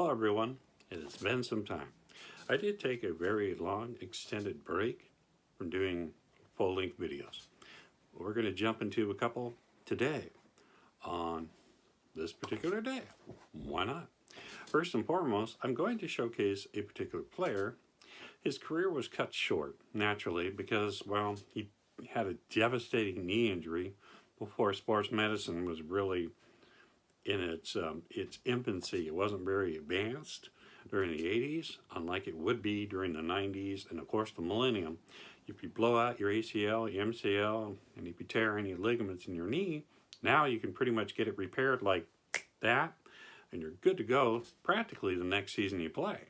Hello everyone, it has been some time. I did take a very long extended break from doing full-length videos. We're going to jump into a couple today on this particular day. Why not? First and foremost, I'm going to showcase a particular player. His career was cut short, naturally, because, well, he had a devastating knee injury before sports medicine was really in its infancy. It wasn't very advanced during the 80s, unlike it would be during the 90s and of course the millennium. If you blow out your ACL, your MCL, and if you tear any ligaments in your knee, now you can pretty much get it repaired like that, and you're good to go practically the next season you play.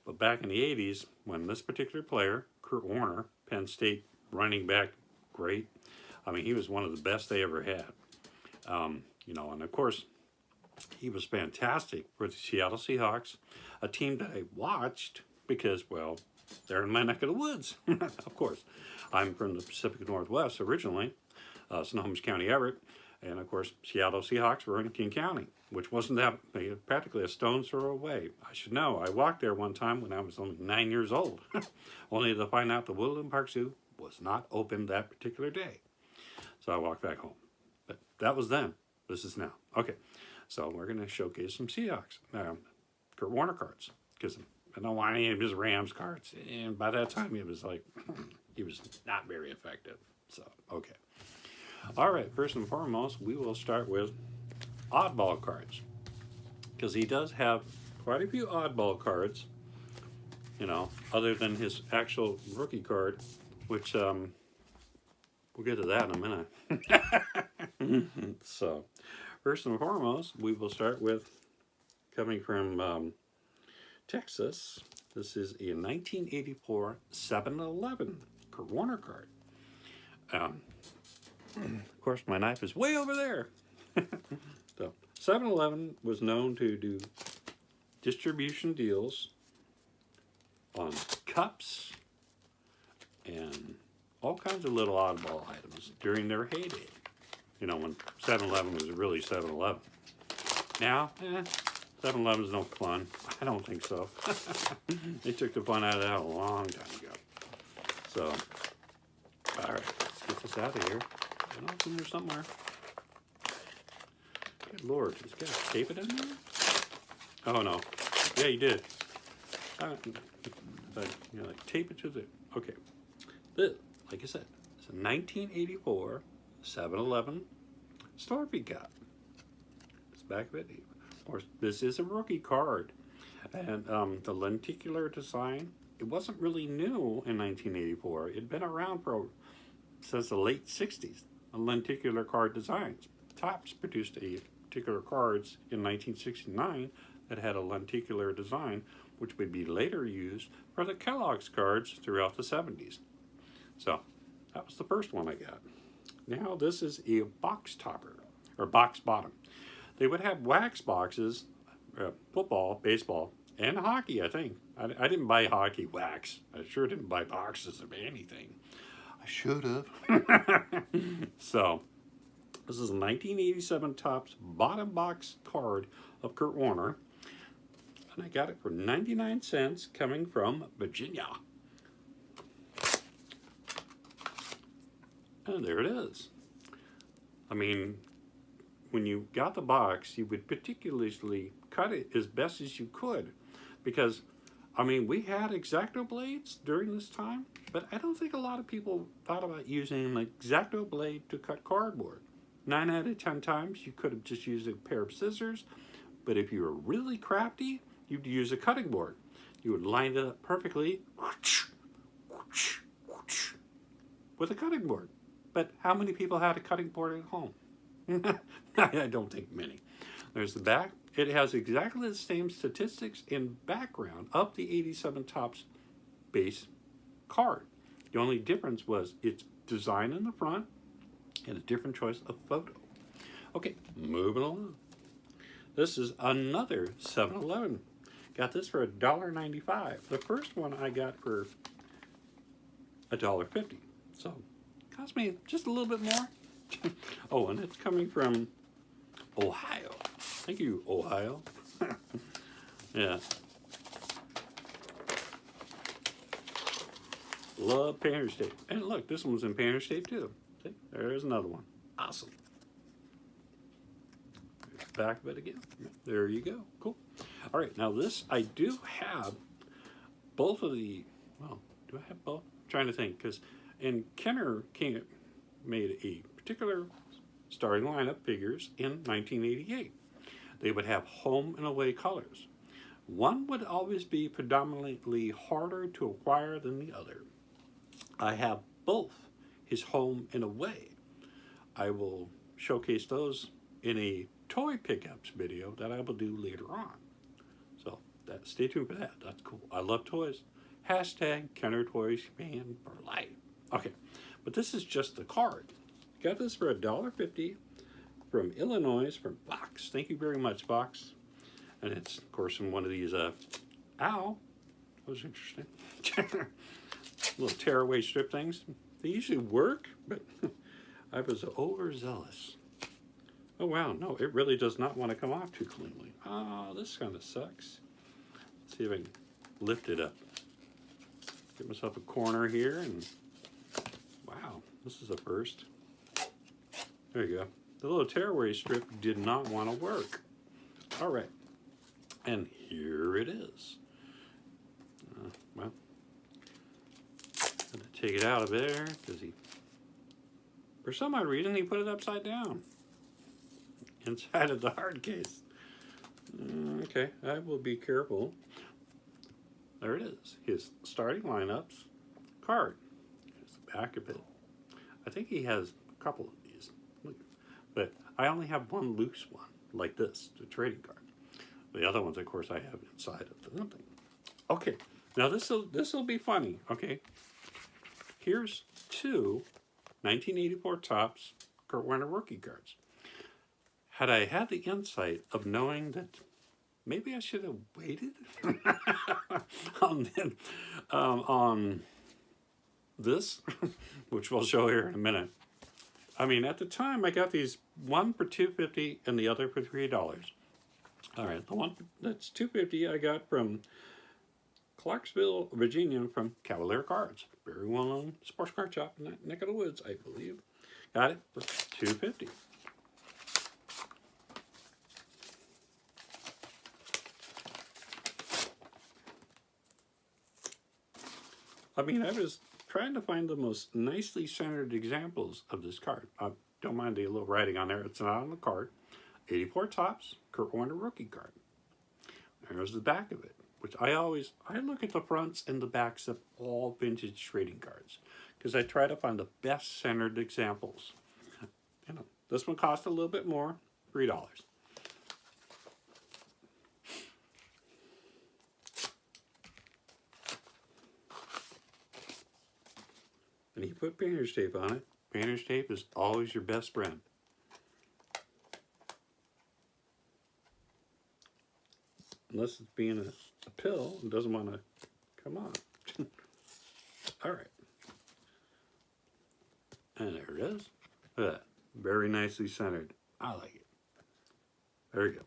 But back in the 80s, when this particular player, Curt Warner, Penn State running back, great. I mean, he was one of the best they ever had. And of course, he was fantastic for the Seattle Seahawks, a team that I watched because, well, they're in my neck of the woods. Of course, I'm from the Pacific Northwest originally, Snohomish County, Everett, and of course, Seattle Seahawks were in King County, which wasn't that practically a stone's throw away. I should know. I walked there one time when I was only 9 years old, only to find out the Woodland Park Zoo was not open that particular day. So I walked back home. But that was then. This is now. Okay. So we're going to showcase some Seahawks, Curt Warner cards, because I don't want any of his Rams cards. And by that time, it was like, he was not very effective. So, okay. All right, first and foremost, we will start with oddball cards, because he does have quite a few oddball cards, other than his actual rookie card, which we'll get to that in a minute. So, first and foremost, we will start with, coming from Texas, this is a 1984 7-Eleven Curt Warner card. Of course, my knife is way over there. So, 7-Eleven was known to do distribution deals on cups and all kinds of little oddball items during their heyday. When 7-Eleven was really 7-Eleven. Now, 7-Elevens no fun. I don't think so. They took the fun out of that a long time ago. So, all right, let's get this out of here. I know it's in there somewhere. Good Lord, he's got to tape it in there? Oh, no. Yeah, he did. Tape it to the... Okay. This, like I said, it's a 1984 7-Eleven Slurpee cup. It's back of it. Of course, this is a rookie card. And the lenticular design, it wasn't really new in 1984. It had been around since the late 60s. Lenticular card designs. Topps produced a particular cards in 1969 that had a lenticular design, which would be later used for the Kellogg's cards throughout the 70s. So that was the first one I got. Now this is a box topper, or box bottom. They would have wax boxes, football, baseball, and hockey, I think. I didn't buy hockey wax. I sure didn't buy boxes of anything. I should have. So, this is a 1987 Topps bottom box card of Curt Warner. And I got it for 99 cents coming from Virginia. And there it is. I mean, when you got the box, you would particularly cut it as best as you could. Because, I mean, we had X-Acto blades during this time, but I don't think a lot of people thought about using an X-Acto blade to cut cardboard. 9 out of 10 times, you could have just used a pair of scissors. But if you were really crafty, you'd use a cutting board. You would line it up perfectly with a cutting board. But how many people had a cutting board at home? I don't think many. There's the back. It has exactly the same statistics and background of the 87 Topps base card. The only difference was its design in the front and a different choice of photo. Okay, moving along. This is another 7-Eleven. Got this for $1.95. The first one I got for $1.50. So, it cost me just a little bit more. Oh, and it's coming from Ohio. Thank you, Ohio. Yeah. Love painter's tape. And look, this one's in painter's tape too. See, there's another one. Awesome. Back of it again. There you go. Cool. All right, now this, I do have both of the, well, do I have both? I'm trying to think, because in Kenner King made a particular starting lineup figures in 1988. They would have home and away colors. One would always be predominantly harder to acquire than the other. I have both his home and away. I will showcase those in a toy pickups video that I will do later on. So stay tuned for that. That's cool. I love toys. Hashtag Kenner Toys fan for life. Okay, but this is just the card. Got this for $1.50 from Illinois from Box. Thank you very much, Box. And it's, of course, in one of these, ow, that was interesting. Little tearaway strip things. They usually work, but I was overzealous. Oh, wow, no, it really does not want to come off too cleanly. Oh, this kind of sucks. Let's see if I can lift it up. Get myself a corner here, and wow, this is a first. There you go. The little tearaway strip did not want to work. All right, and here it is. Well, I'm gonna take it out of there because for some odd reason, he put it upside down inside of the hard case. Okay, I will be careful. There it is, his starting lineups card. Here's the back of it. I think he has a couple of these, but I only have one loose one, like this, the trading card. The other ones, of course, I have inside of the thing. Okay, now this'll be funny. Okay, here's two 1984 Topps Curt Warner rookie cards. Had I had the insight of knowing that maybe I should have waited on this, which we'll show here in a minute. I mean, at the time, I got these, one for $2.50 and the other for $3. All right, the one that's $2.50 I got from Clarksville, Virginia, from Cavalier Cards. Very well-known sports card shop in that neck of the woods, I believe. Got it for $2.50. I mean, I was trying to find the most nicely centered examples of this card. I don't mind the little writing on there. It's not on the card. 84 Topps, Curt Warner rookie card. There's the back of it, which I look at the fronts and the backs of all vintage trading cards because I try to find the best centered examples. You know, this one cost a little bit more, $3. And he put painter's tape on it. Painter's tape is always your best friend. Unless it's being a pill and doesn't want to come on. All right. And there it is. Look at that. Very nicely centered. I like it. There you go.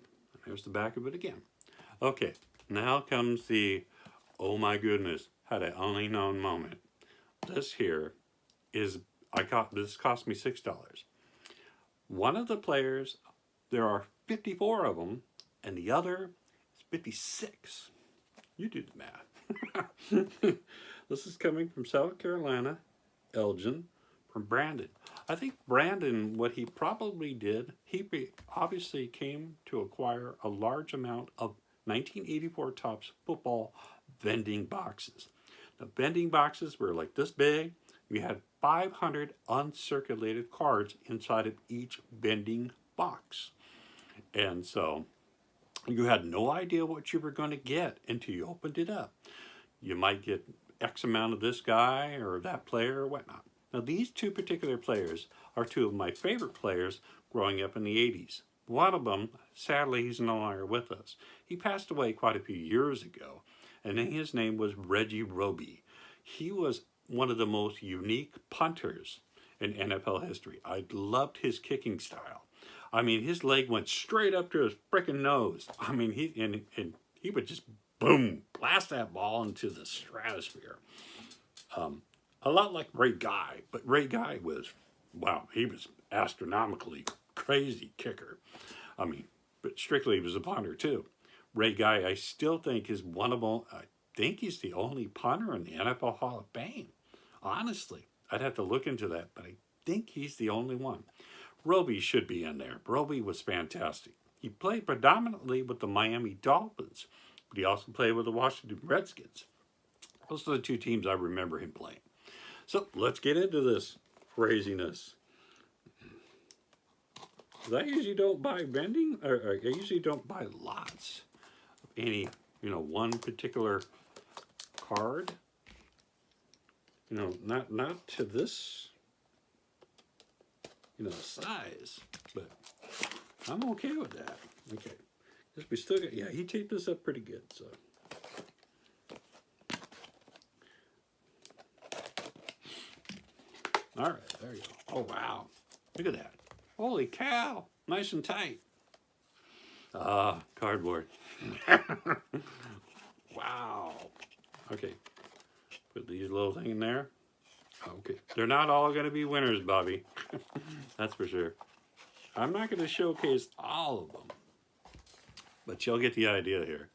There's the back of it again. Okay, now comes the, oh my goodness, had I only known moment. This here is, this cost me $6. One of the players, there are 54 of them, and the other is 56. You do the math. This is coming from South Carolina, Elgin, from Brandon. I think Brandon, what he probably did, he obviously came to acquire a large amount of 1984 Topps football vending boxes. The vending boxes were like this big. You had 500 uncirculated cards inside of each vending box. And so you had no idea what you were going to get until you opened it up. You might get X amount of this guy or that player or whatnot. Now these two particular players are two of my favorite players growing up in the 80s. One of them, sadly, he's no longer with us. He passed away quite a few years ago, and his name was Reggie Roby. He was one of the most unique punters in NFL history. I loved his kicking style. I mean, his leg went straight up to his freaking nose. I mean, he would just, boom, blast that ball into the stratosphere. A lot like Ray Guy, but Ray Guy was, wow, he was astronomically crazy kicker. I mean, but strictly he was a punter too. Ray Guy, I still think is one of them. I think he's the only punter in the NFL Hall of Fame. Honestly, I'd have to look into that, but I think he's the only one. Roby should be in there. Roby was fantastic. He played predominantly with the Miami Dolphins, but he also played with the Washington Redskins. Those are the two teams I remember him playing. So let's get into this craziness. I usually don't buy vending, or I usually don't buy lots of any, one particular card. Not to this, size, but I'm okay with that. Okay, because we still got, yeah, he taped this up pretty good, so. All right, there you go. Oh, wow. Look at that. Holy cow. Nice and tight. Cardboard. Wow. Okay. Put these little things in there. Okay. They're not all going to be winners, Bobby. That's for sure. I'm not going to showcase all of them, but you'll get the idea here.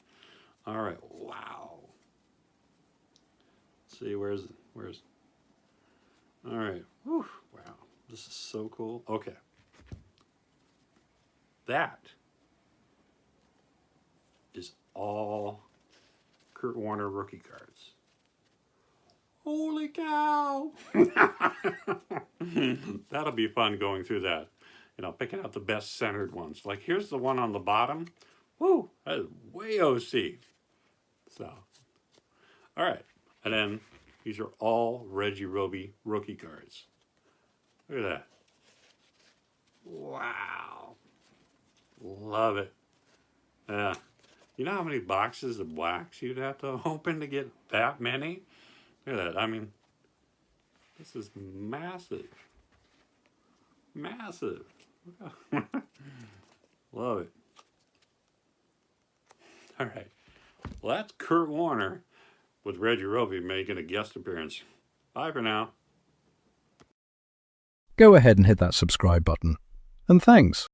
All right. Wow. Let's see, where's... All right. Whew. Wow. This is so cool. Okay. That is all Curt Warner rookie cards. Holy cow! That'll be fun going through that. Picking out the best centered ones. Like here's the one on the bottom. Woo! That is way OC. So, all right. And then these are all Reggie Roby rookie cards. Look at that. Wow. Love it. Yeah. You know how many boxes of wax you'd have to open to get that many? Look at that. I mean, this is massive. Massive. Love it. All right. Well, that's Curt Warner with Reggie Roby making a guest appearance. Bye for now. Go ahead and hit that subscribe button. And thanks.